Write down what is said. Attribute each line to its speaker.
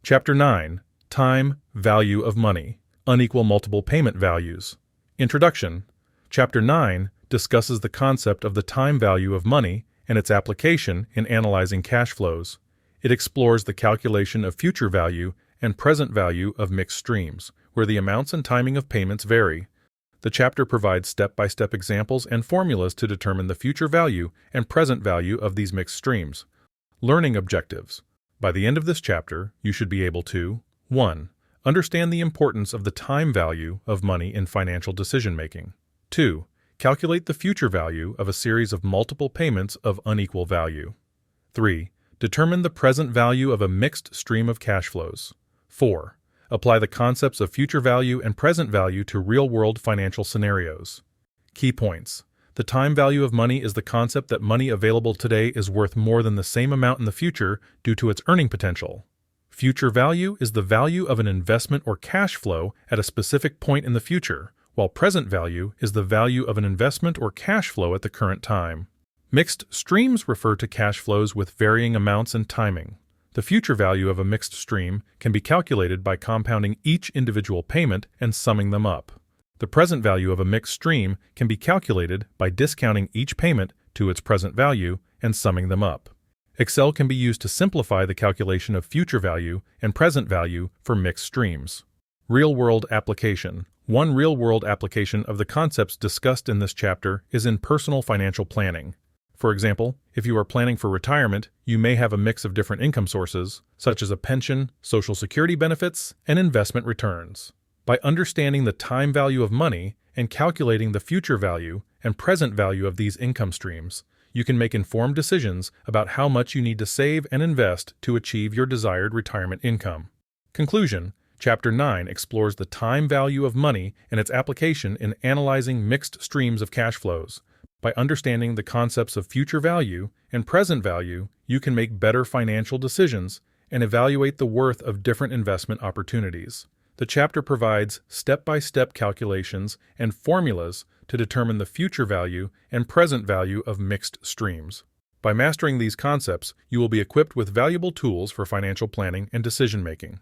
Speaker 1: Chapter 9. Time, Value of Money, Unequal Multiple Payment Values. Introduction. Chapter 9 discusses the concept of the time value of money and its application in analyzing cash flows. It explores the calculation of future value and present value of mixed streams, where the amounts and timing of payments vary. The chapter provides step-by-step examples and formulas to determine the future value and present value of these mixed streams. Learning objectives. By the end of this chapter, you should be able to 1. Understand the importance of the time value of money in financial decision-making. 2. Calculate the future value of a series of multiple payments of unequal value. 3. Determine the present value of a mixed stream of cash flows. 4. Apply the concepts of future value and present value to real-world financial scenarios. Key points. The time value of money is the concept that money available today is worth more than the same amount in the future due to its earning potential. Future value is the value of an investment or cash flow at a specific point in the future, while present value is the value of an investment or cash flow at the current time. Mixed streams refer to cash flows with varying amounts and timing. The future value of a mixed stream can be calculated by compounding each individual payment and summing them up. The present value of a mixed stream can be calculated by discounting each payment to its present value and summing them up. Excel can be used to simplify the calculation of future value and present value for mixed streams. Real-world application. One real-world application of the concepts discussed in this chapter is in personal financial planning. For example, if you are planning for retirement, you may have a mix of different income sources, such as a pension, Social Security benefits, and investment returns. By understanding the time value of money and calculating the future value and present value of these income streams, you can make informed decisions about how much you need to save and invest to achieve your desired retirement income. Conclusion. Chapter 9 explores the time value of money and its application in analyzing mixed streams of cash flows. By understanding the concepts of future value and present value, you can make better financial decisions and evaluate the worth of different investment opportunities. The chapter provides step-by-step calculations and formulas to determine the future value and present value of mixed streams. By mastering these concepts, you will be equipped with valuable tools for financial planning and decision-making.